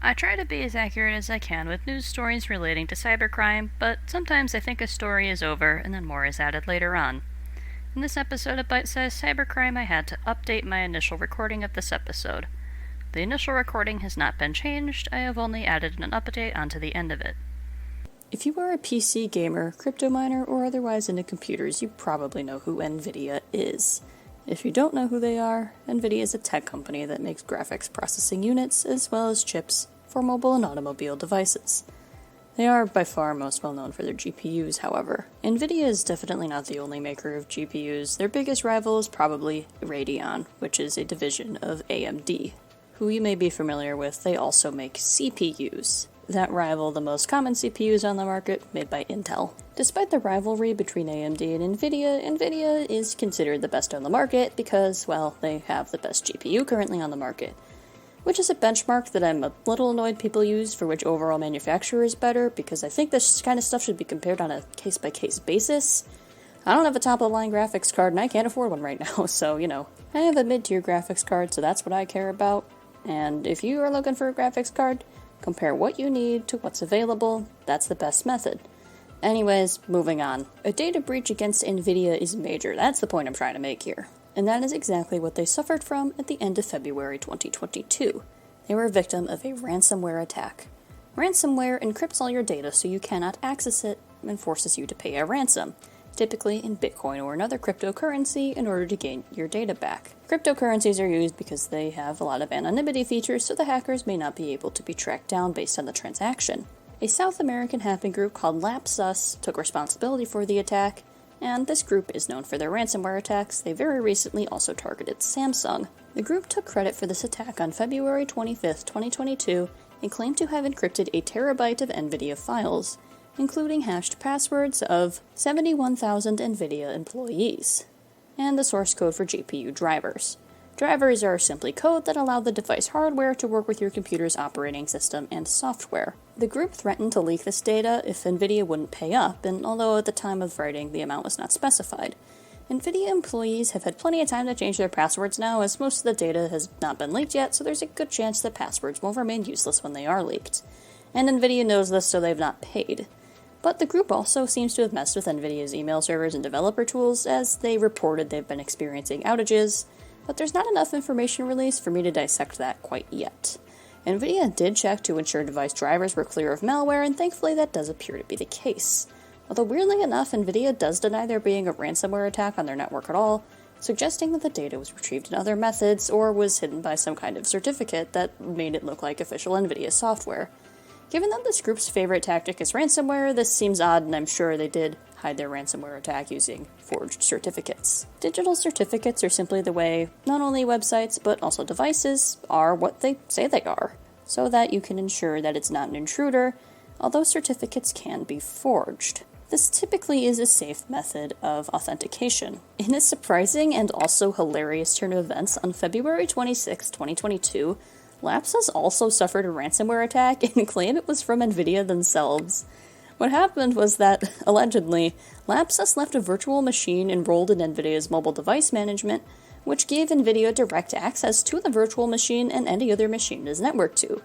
I try to be as accurate as I can with news stories relating to cybercrime, but sometimes I think a story is over and then more is added later on. In this episode of Bite-Sized Cybercrime, I had to update my initial recording of this episode. The initial recording has not been changed, I have only added an update onto the end of it. If you are a PC gamer, crypto miner, or otherwise into computers, you probably know who NVIDIA is. If you don't know who they are, NVIDIA is a tech company that makes graphics processing units as well as chips for mobile and automobile devices. They are by far most well known for their GPUs, however. NVIDIA is definitely not the only maker of GPUs. Their biggest rival is probably Radeon, which is a division of AMD. Who you may be familiar with, they also make CPUs that rival the most common CPUs on the market, made by Intel. Despite the rivalry between AMD and NVIDIA is considered the best on the market because, well, they have the best GPU currently on the market, which is a benchmark that I'm a little annoyed people use for which overall manufacturer is better, because I think this kind of stuff should be compared on a case-by-case basis. I don't have a top-of-the-line graphics card, and I can't afford one right now, so, I have a mid-tier graphics card, so that's what I care about. And if you are looking for a graphics card, compare what you need to what's available. That's the best method. Anyways, moving on. A data breach against NVIDIA is major. That's the point I'm trying to make here. And that is exactly what they suffered from at the end of February 2022. They were a victim of a ransomware attack. Ransomware encrypts all your data so you cannot access it and forces you to pay a ransom, typically in Bitcoin or another cryptocurrency, in order to gain your data back. Cryptocurrencies are used because they have a lot of anonymity features, so the hackers may not be able to be tracked down based on the transaction. A South American hacking group called Lapsus took responsibility for the attack, and this group is known for their ransomware attacks. They very recently also targeted Samsung. The group took credit for this attack on February 25th, 2022, and claimed to have encrypted a terabyte of NVIDIA files, including hashed passwords of 71,000 NVIDIA employees, and the source code for GPU drivers. Drivers are simply code that allow the device hardware to work with your computer's operating system and software. The group threatened to leak this data if NVIDIA wouldn't pay up, and although at the time of writing the amount was not specified, NVIDIA employees have had plenty of time to change their passwords now, as most of the data has not been leaked yet, so there's a good chance that passwords will remain useless when they are leaked. And NVIDIA knows this, so they've not paid. But the group also seems to have messed with NVIDIA's email servers and developer tools, as they reported they've been experiencing outages, but there's not enough information released for me to dissect that quite yet. NVIDIA did check to ensure device drivers were clear of malware, and thankfully that does appear to be the case. Although weirdly enough, NVIDIA does deny there being a ransomware attack on their network at all, suggesting that the data was retrieved in other methods or was hidden by some kind of certificate that made it look like official NVIDIA software. Given that this group's favorite tactic is ransomware, this seems odd, and I'm sure they did hide their ransomware attack using forged certificates. Digital certificates are simply the way not only websites, but also devices are what they say they are, so that you can ensure that it's not an intruder, although certificates can be forged. This typically is a safe method of authentication. In a surprising and also hilarious turn of events, on February 26, 2022, Lapsus also suffered a ransomware attack and claimed it was from NVIDIA themselves. What happened was that, allegedly, Lapsus left a virtual machine enrolled in NVIDIA's mobile device management, which gave NVIDIA direct access to the virtual machine and any other machine it is networked to.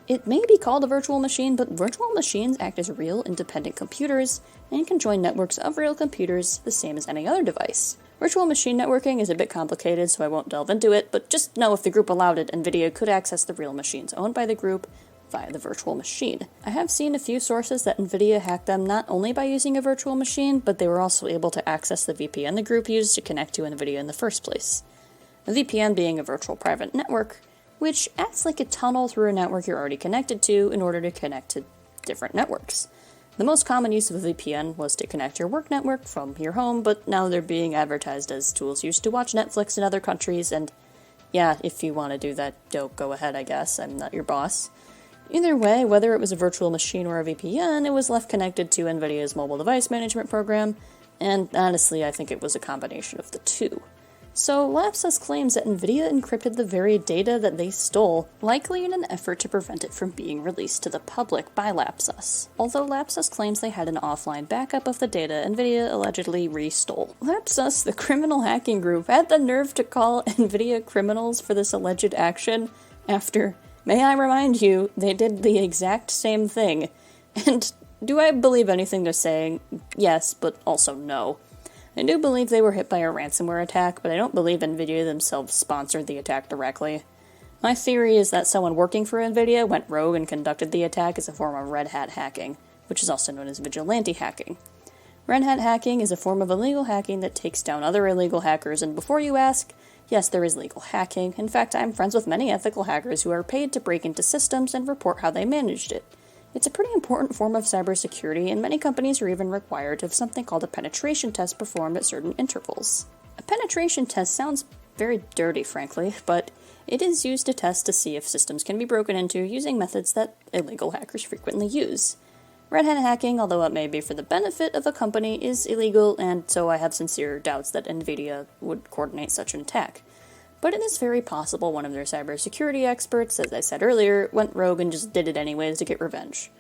It may be called a virtual machine, but virtual machines act as real, independent computers and can join networks of real computers the same as any other device. Virtual machine networking is a bit complicated, so I won't delve into it, but just know if the group allowed it, NVIDIA could access the real machines owned by the group via the virtual machine. I have seen a few sources that NVIDIA hacked them not only by using a virtual machine, but they were also able to access the VPN the group used to connect to NVIDIA in the first place. A VPN being a virtual private network, which acts like a tunnel through a network you're already connected to in order to connect to different networks. The most common use of a VPN was to connect your work network from your home, but now they're being advertised as tools used to watch Netflix in other countries, and yeah, if you want to do that, go ahead, I guess. I'm not your boss. Either way, whether it was a virtual machine or a VPN, it was left connected to NVIDIA's mobile device management program, and honestly, I think it was a combination of the two. So Lapsus claims that NVIDIA encrypted the very data that they stole, likely in an effort to prevent it from being released to the public by Lapsus. Although Lapsus claims they had an offline backup of the data NVIDIA allegedly re-stole. Lapsus, the criminal hacking group, had the nerve to call NVIDIA criminals for this alleged action after May I remind you, they did the exact same thing. And do I believe anything they're saying? Yes, but also no. I do believe they were hit by a ransomware attack, but I don't believe NVIDIA themselves sponsored the attack directly. My theory is that someone working for NVIDIA went rogue and conducted the attack as a form of red hat hacking, which is also known as vigilante hacking. Red hat hacking is a form of illegal hacking that takes down other illegal hackers, and before you ask, yes, there is legal hacking. In fact, I'm friends with many ethical hackers who are paid to break into systems and report how they managed it. It's a pretty important form of cybersecurity, and many companies are even required to have something called a penetration test performed at certain intervals. A penetration test sounds very dirty, frankly, but it is used to test to see if systems can be broken into using methods that illegal hackers frequently use. Red hat hacking, although it may be for the benefit of a company, is illegal, and so I have sincere doubts that NVIDIA would coordinate such an attack. But it is very possible one of their cybersecurity experts, as I said earlier, went rogue and just did it anyways to get revenge.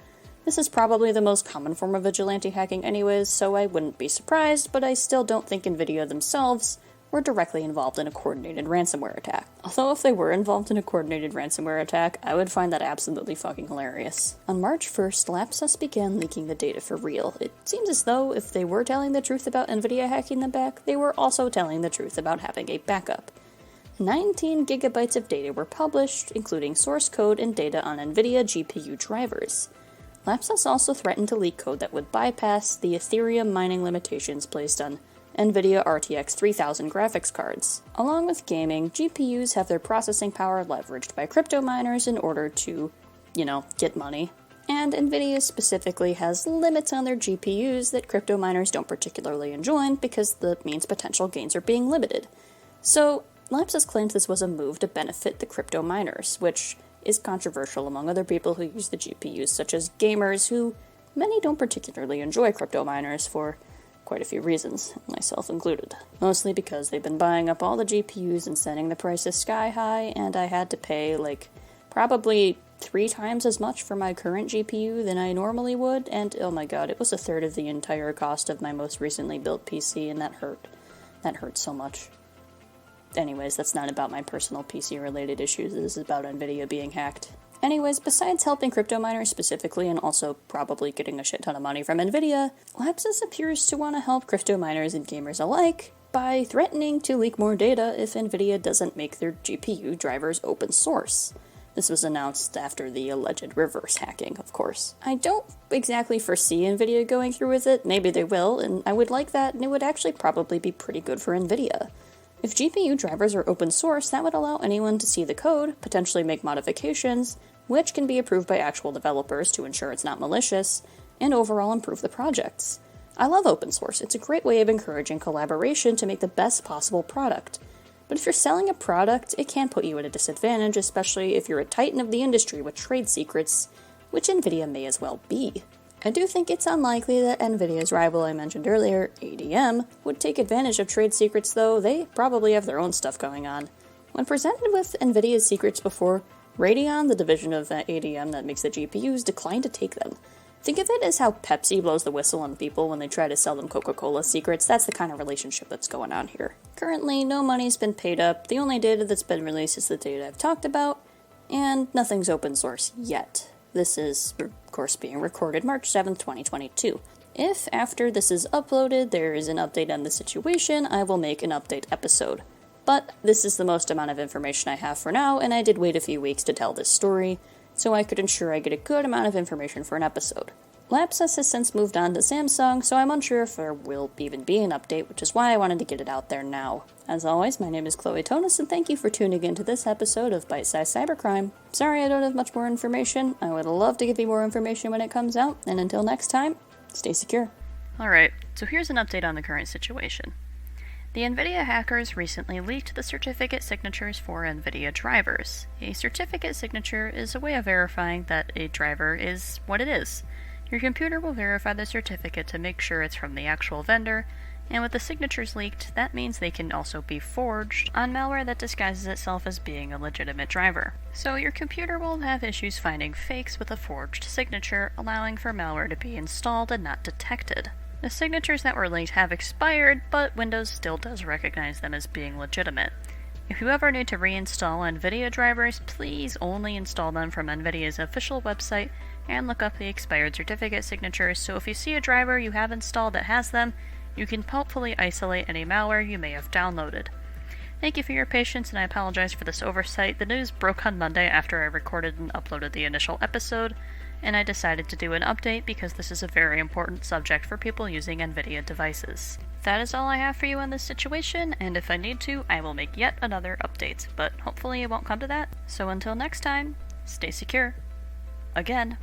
This is probably the most common form of vigilante hacking anyways, so I wouldn't be surprised, but I still don't think NVIDIA themselves were directly involved in a coordinated ransomware attack. Although if they were involved in a coordinated ransomware attack, I would find that absolutely fucking hilarious. On March 1st, Lapsus began leaking the data for real. It seems as though if they were telling the truth about NVIDIA hacking them back, they were also telling the truth about having a backup. 19 gigabytes of data were published, including source code and data on NVIDIA GPU drivers. Lapsus also threatened to leak code that would bypass the Ethereum mining limitations placed on NVIDIA RTX 3000 graphics cards. Along with gaming, GPUs have their processing power leveraged by crypto miners in order to, get money. And NVIDIA specifically has limits on their GPUs that crypto miners don't particularly enjoy because that means potential gains are being limited. So, Lapsus claims this was a move to benefit the crypto miners, which is controversial among other people who use the GPUs, such as gamers, who many don't particularly enjoy crypto miners for quite a few reasons, myself included. Mostly because they've been buying up all the GPUs and sending the prices sky high, and I had to pay, probably 3 times as much for my current GPU than I normally would, and oh my god, it was a third of the entire cost of my most recently built PC, and that hurt. That hurt so much. Anyways, that's not about my personal PC-related issues, this is about NVIDIA being hacked. Anyways, besides helping crypto miners specifically and also probably getting a shit ton of money from NVIDIA, Lapsus appears to want to help crypto miners and gamers alike by threatening to leak more data if NVIDIA doesn't make their GPU drivers open source. This was announced after the alleged reverse hacking, of course. I don't exactly foresee NVIDIA going through with it, maybe they will, and I would like that, and it would actually probably be pretty good for NVIDIA. If GPU drivers are open source, that would allow anyone to see the code, potentially make modifications, which can be approved by actual developers to ensure it's not malicious, and overall improve the projects. I love open source. It's a great way of encouraging collaboration to make the best possible product. But if you're selling a product, it can put you at a disadvantage, especially if you're a titan of the industry with trade secrets, which NVIDIA may as well be. I do think it's unlikely that NVIDIA's rival I mentioned earlier, ADM, would take advantage of trade secrets, though they probably have their own stuff going on. When presented with NVIDIA's secrets before, Radeon, the division of ADM that makes the GPUs, declined to take them. Think of it as how Pepsi blows the whistle on people when they try to sell them Coca-Cola secrets. That's the kind of relationship that's going on here. Currently, no money's been paid up, the only data that's been released is the data I've talked about, and nothing's open source yet. This is, of course, being recorded March 7th, 2022. If, after this is uploaded, there is an update on the situation, I will make an update episode. But this is the most amount of information I have for now, and I did wait a few weeks to tell this story, so I could ensure I get a good amount of information for an episode. Lapsus has since moved on to Samsung, so I'm unsure if there will even be an update, which is why I wanted to get it out there now. As always, my name is Chloe Tonis, and thank you for tuning in to this episode of Bite-Sized Cybercrime. Sorry I don't have much more information. I would love to give you more information when it comes out, and until next time, stay secure. Alright, so here's an update on the current situation. The NVIDIA hackers recently leaked the certificate signatures for NVIDIA drivers. A certificate signature is a way of verifying that a driver is what it is. Your computer will verify the certificate to make sure it's from the actual vendor, and with the signatures leaked, that means they can also be forged on malware that disguises itself as being a legitimate driver. So your computer will have issues finding fakes with a forged signature, allowing for malware to be installed and not detected. The signatures that were leaked have expired, but Windows still does recognize them as being legitimate. If you ever need to reinstall NVIDIA drivers, please only install them from NVIDIA's official website and look up the expired certificate signatures, so if you see a driver you have installed that has them, you can hopefully isolate any malware you may have downloaded. Thank you for your patience, and I apologize for this oversight. The news broke on Monday after I recorded and uploaded the initial episode, and I decided to do an update because this is a very important subject for people using NVIDIA devices. That is all I have for you on this situation, and if I need to, I will make yet another update, but hopefully it won't come to that. So until next time, stay secure. Again.